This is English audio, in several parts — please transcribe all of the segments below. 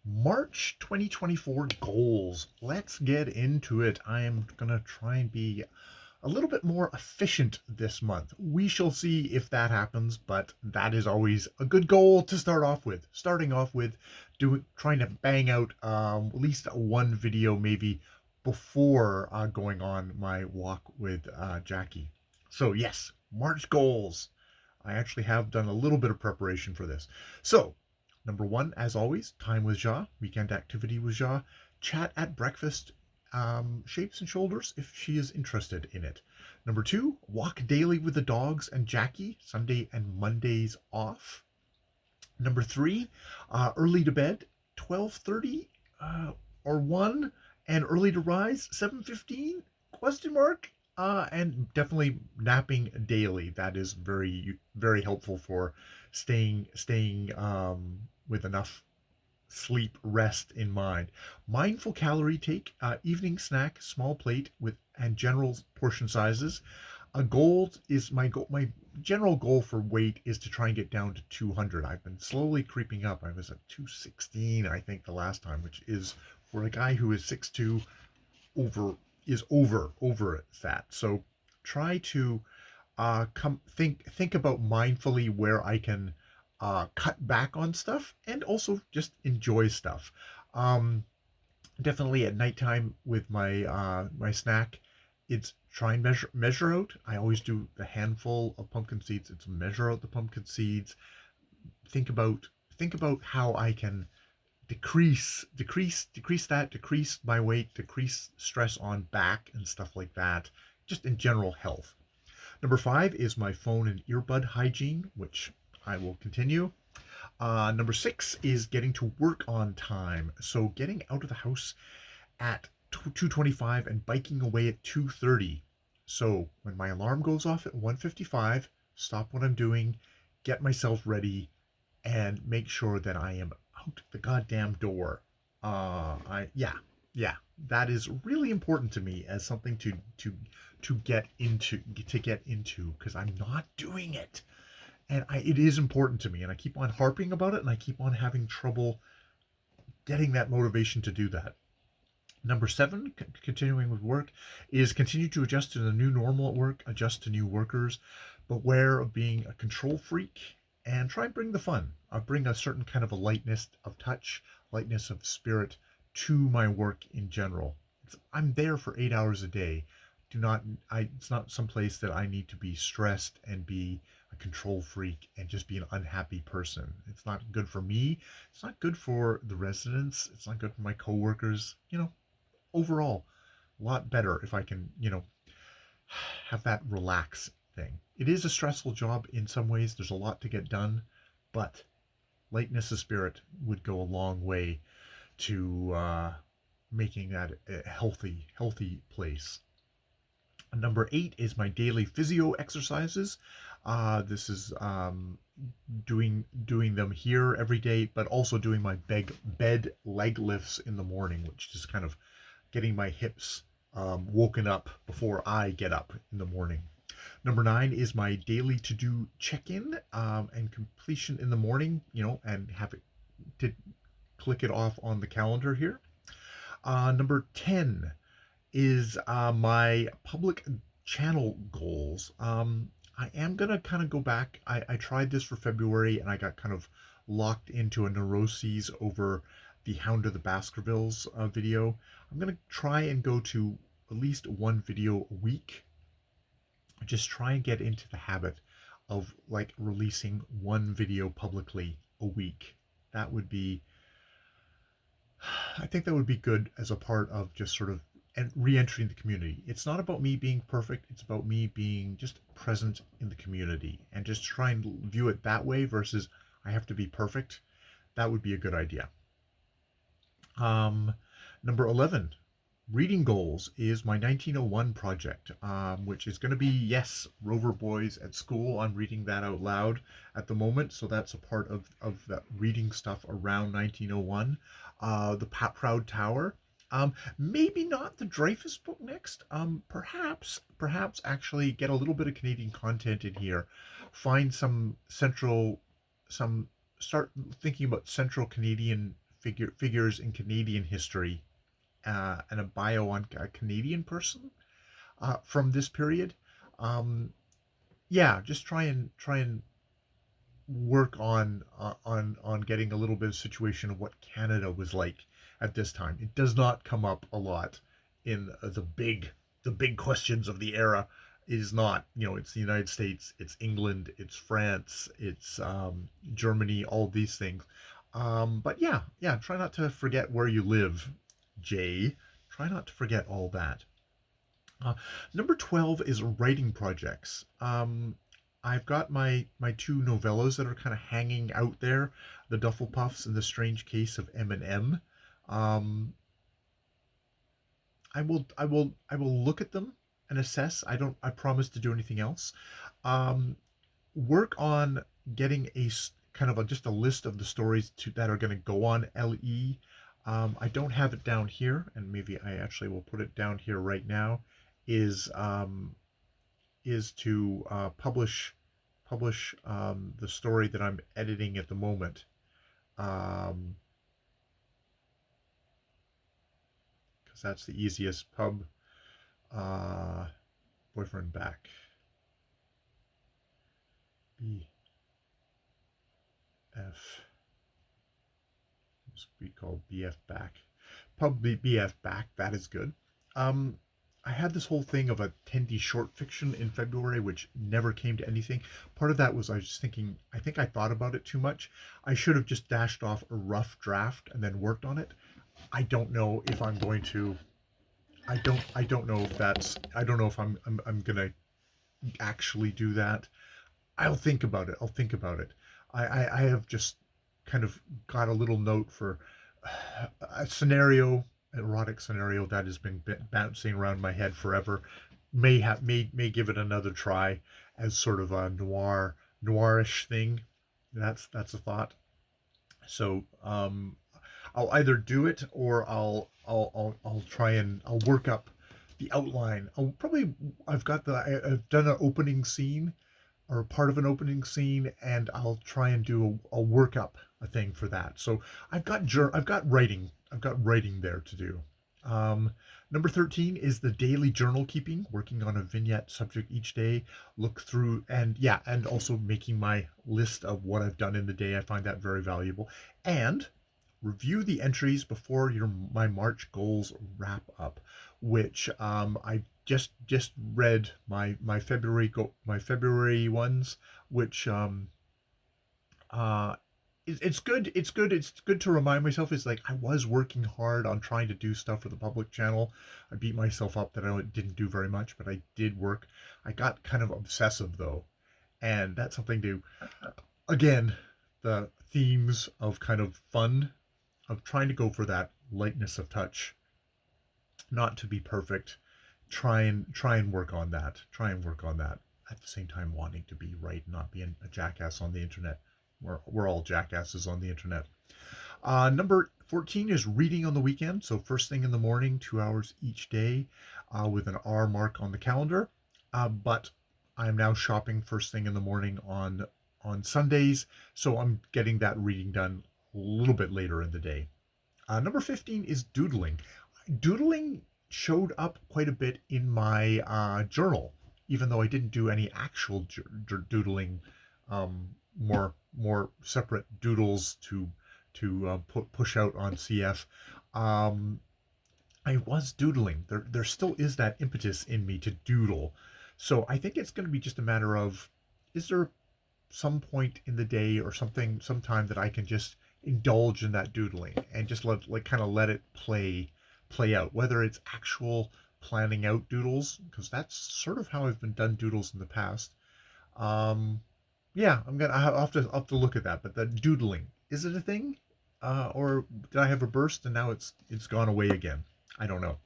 March 2024 goals. Let's get into it. I am going to try and be a little bit more efficient this month. We shall see if that happens, but that is always a good goal to start off with. Starting off with trying to bang out at least one video maybe before going on my walk with Jackie. So yes, March goals. I actually have done a little bit of preparation for this. So number one, as always, time with Ja, weekend activity with Ja, chat at breakfast, shapes and shoulders if she is interested in it. Number two, walk daily with the dogs and Jackie, Sunday and Mondays off. Number three, early to bed, 12:30 or 1, and early to rise, 7:15, question mark. And definitely napping daily. That is very, very helpful for staying with enough sleep rest in mind. Mindful calorie take, evening snack, small plate with and general portion sizes. A goal is my general goal for weight is to try and get down to 200. I've been slowly creeping up. I was at 216 I think the last time, which is for a guy who is 6'2", over over that. So try to come think about mindfully where I can cut back on stuff and also just enjoy stuff. Um, Definitely at nighttime with my snack, it's try and measure out. I always do the handful of pumpkin seeds. It's measure out the pumpkin seeds. Think about think about how I can decrease my weight, decrease stress on back and stuff like that, just in general health. Number five is my phone and earbud hygiene, which I will continue. Number six is getting to work on time. So getting out of the house at 2:25 and biking away at 2:30. So when my alarm goes off at 1:55, stop what I'm doing, get myself ready, and make sure that I am out the goddamn door. I yeah, that is really important to me as something to get into because I'm not doing it, and it is important to me, and I keep on harping about it, and I keep on having trouble getting that motivation to do that. Number seven, continuing with work, is continue to adjust to the new normal at work, adjust to new workers, beware of being a control freak, and try and bring the fun. Bring a certain kind of a lightness of touch, lightness of spirit to my work in general. I'm there for 8 hours a day. Do not, it's not some place that I need to be stressed and be a control freak and just be an unhappy person. It's not good for me. It's not good for the residents. It's not good for my coworkers. Overall, a lot better if I can, have that relax thing. It is a stressful job in some ways. There's a lot to get done, but lightness of spirit would go a long way to making that a healthy place. Number eight is my daily physio exercises. This is doing them here every day, but also doing my bed leg lifts in the morning, which is kind of getting my hips woken up before I get up in the morning. Number nine is my daily to do check in and completion in the morning, and have it to click it off on the calendar here. Number 10 is my public channel goals. I am going to kind of go back. I tried this for February and I got kind of locked into a neuroses over the Hound of the Baskervilles video. I'm going to try and go to at least one video a week. Just try and get into the habit of like releasing one video publicly a week. That would be, I think that would be good as a part of just sort of and re-entering the community. It's not about me being perfect. It's about me being just present in the community and just try and view it that way versus I have to be perfect. That would be a good idea. Um, Number 11, reading goals is my 1901 project, which is going to be, yes, Rover Boys at School. I'm reading that out loud at the moment, so that's a part of that reading stuff around 1901. The Proud Tower. Maybe not the Dreyfus book next. Perhaps actually get a little bit of Canadian content in here. Find some start thinking about central Canadian figures in Canadian history, and a bio on a Canadian person from this period. Um, yeah, just try and work on getting a little bit of situation of what Canada was like at this time. It does not come up a lot in the big questions of the era. It is not, it's the United States, it's England, it's France, it's Germany, all these things. But yeah, yeah, try not to forget where you live, Jay. Try not to forget all that. Uh, Number 12 is writing projects. I've got my two novellas that are kind of hanging out there, The Duffel Puffs and The Strange Case of M&M. Um, I will look at them and assess. I promise to do anything else. Um, Work on getting kind of just a list of the stories that are going to go on LE. I don't have it down here, and maybe I actually will put it down here right now. Is to publish the story that I'm editing at the moment. Um, because that's the easiest. Uh, Boyfriend back. BF. This would be called BF back. BF back. That is good. Um, I had this whole thing of a Tendy short fiction in February, which never came to anything. Part of that was I was just thinking, I think I thought about it too much. I should have just dashed off a rough draft and then worked on it. I don't know if I'm going to. I don't know if that's. I don't know if I'm gonna actually do that. I'll think about it. I'll think about it. I have just kind of got a little note for a scenario, erotic scenario that has been bouncing around my head forever. May give it another try as sort of a noirish thing. That's a thought. So I'll either do it or I'll try and I'll work up the outline. I've done an opening scene or part of an opening scene, and I'll try and do a work up a thing for that. So I've got writing there to do. Um, Number 13 is the daily journal keeping, working on a vignette subject each day, look through, and yeah, and also making my list of what I've done in the day. I find that very valuable. And review the entries before my March goals wrap up, which I just read my February ones, which uh, it's good. It's good. It's good to remind myself. It's like I was working hard on trying to do stuff for the public channel. I beat myself up that I didn't do very much, but I did work. I got kind of obsessive though, and that's something to again the themes of kind of fun of trying to go for that lightness of touch, not to be perfect. Try and work on that. Try and work on that at the same time wanting to be right, not being a jackass on the internet. We're all jackasses on the internet. Number 14 is reading on the weekend. So first thing in the morning, 2 hours each day, with an R mark on the calendar. But I'm now shopping first thing in the morning on Sundays, so I'm getting that reading done a little bit later in the day. Number 15 is doodling. Doodling showed up quite a bit in my journal, even though I didn't do any actual doodling, more separate doodles to push out on CF. Um, I was doodling. There still is that impetus in me to doodle. So I think it's going to be just a matter of, is there some point in the day or sometime that I can just indulge in that doodling and just let it play out, whether it's actual planning out doodles, because that's sort of how I've been done doodles in the past. Um, yeah, I'll have to look at that. But the doodling, is it a thing, or did I have a burst and now it's gone away again? I don't know.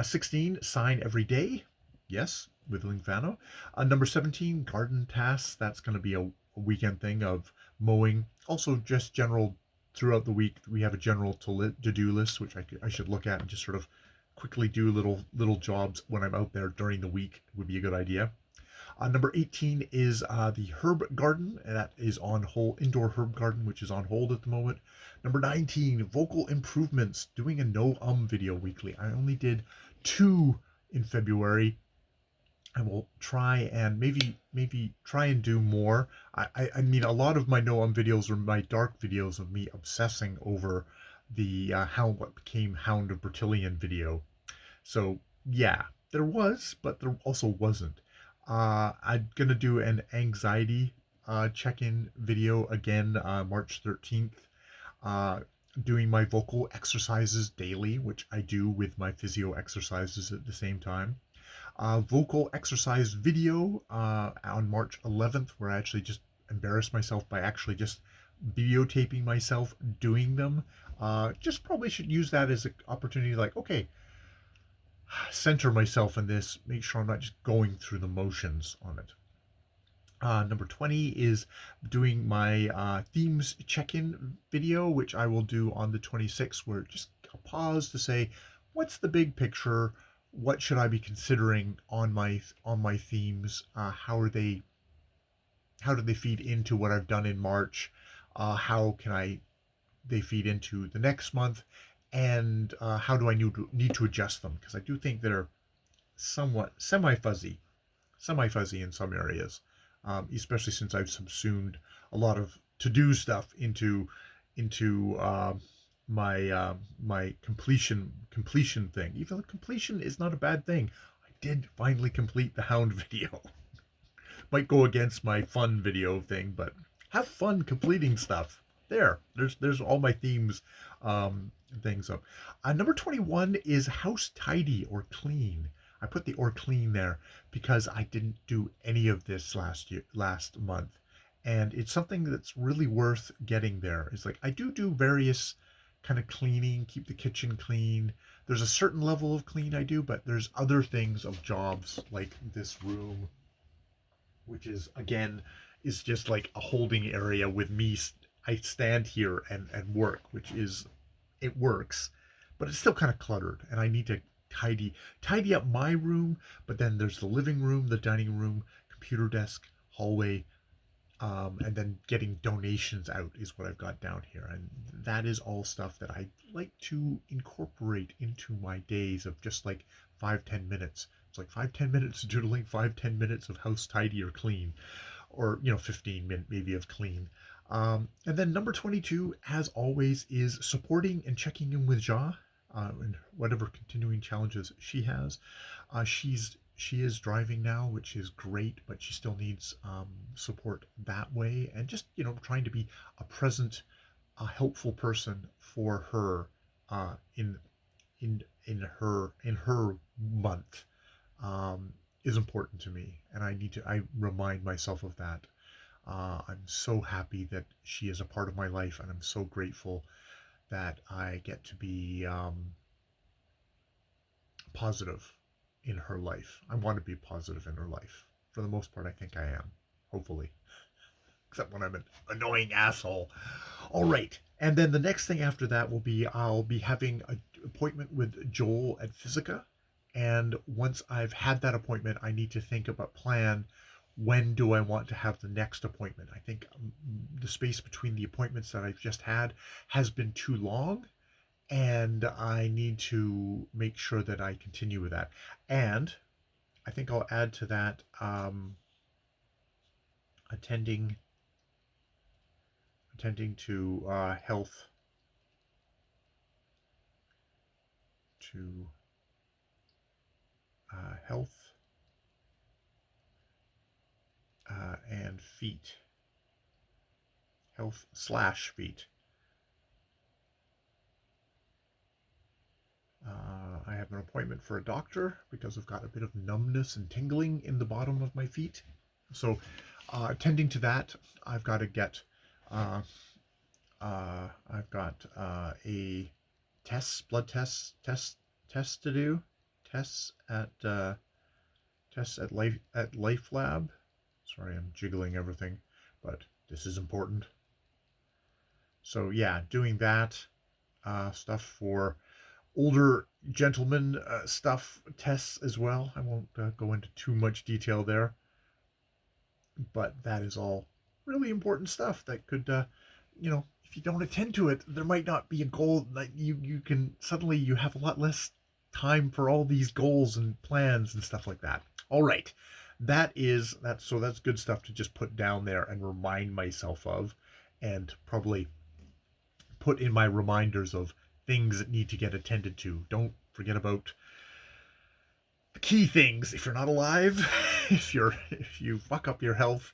16, sign every day. Yes, with Lingvano. Number 17, garden tasks. That's going to be a weekend thing of mowing. Also, just general throughout the week. We have a general to-do list, which I should look at and just sort of quickly do little jobs when I'm out there during the week would be a good idea. Number 18 is the herb garden, and that is on hold. Indoor herb garden, which is on hold at the moment. Number 19, vocal improvements, doing a no video weekly. I only did 2 in February. I will try and maybe try and do more. I mean, a lot of my no videos are my dark videos of me obsessing over the what became Hound of Bertilion video. So yeah, there was, but there also wasn't. I'm gonna do an anxiety check-in video again, March 13th. Uh, Doing my vocal exercises daily, which I do with my physio exercises at the same time. Vocal exercise video on March 11th, where I actually just embarrassed myself by actually just videotaping myself doing them. Just probably should use that as an opportunity, like, okay, center myself in this, make sure I'm not just going through the motions on it. Number 20 is doing my themes check-in video, which I will do on the 26th, where just a pause to say, what's the big picture? What should I be considering on my themes? How do they feed into what I've done in March? How can they feed into the next month? And how do I need to adjust them? Because I do think they're somewhat semi fuzzy in some areas, especially since I've subsumed a lot of to do stuff into my completion thing. Even though completion is not a bad thing, I did finally complete the Hound video. Might go against my fun video thing, but have fun completing stuff. There's all my themes things up. Number 21 is house tidy or clean. I put the or clean there because I didn't do any of this last month, and it's something that's really worth getting there. It's like I do various kind of cleaning, keep the kitchen clean. There's a certain level of clean I do, but there's other things of jobs like this room, which is again is just like a holding area with me. I stand here and work, which is it works, but it's still kind of cluttered, and I need to tidy up my room. But then there's the living room, the dining room, computer desk, hallway, and then getting donations out is what I've got down here, and that is all stuff that I like to incorporate into my days of just like 5-10 minutes. It's like 5-10 minutes doodling, 5-10 minutes of house tidy or clean, or 15 minutes maybe of clean. And then number 22, as always, is supporting and checking in with Ja and whatever continuing challenges she has. She is driving now, which is great, but she still needs support that way, and just trying to be a present, a helpful person for her in her month is important to me, and I remind myself of that. I'm so happy that she is a part of my life, and I'm so grateful that I get to be positive in her life. I want to be positive in her life. For the most part, I think I am. Hopefully. Except when I'm an annoying asshole. All right. And then the next thing after that will be I'll be having an appointment with Joel at Physica. And once I've had that appointment, I need to think about plan when do I want to have the next appointment. I think the space between the appointments that I've just had has been too long, and I need to make sure that I continue with that. And I think I'll add to that attending to to health and feet, health/feet. I have an appointment for a doctor because I've got a bit of numbness and tingling in the bottom of my feet. So, attending to that, I've got to get, I've got a test to do, tests at Life Lab. Sorry, I'm jiggling everything, but this is important. So yeah, doing that stuff for older gentlemen tests as well. I won't go into too much detail there. But that is all really important stuff that could, if you don't attend to it, there might not be a goal that you can suddenly you have a lot less time for all these goals and plans and stuff like that. All right. That's good stuff to just put down there and remind myself of, and probably put in my reminders of things that need to get attended to. Don't forget about the key things. If you're not alive, if you fuck up your health,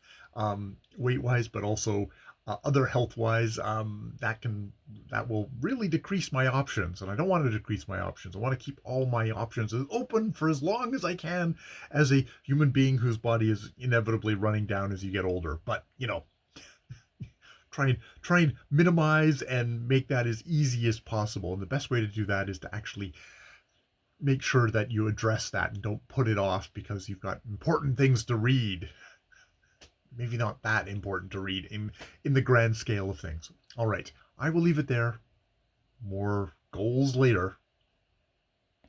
weight wise, but also other health wise, that will really decrease my options, and I don't want to decrease my options. I want to keep all my options open for as long as I can as a human being whose body is inevitably running down as you get older. But try and minimize and make that as easy as possible. And the best way to do that is to actually make sure that you address that and don't put it off because you've got important things to read. Maybe not that important to read in the grand scale of things. All right, I will leave it there. More goals later.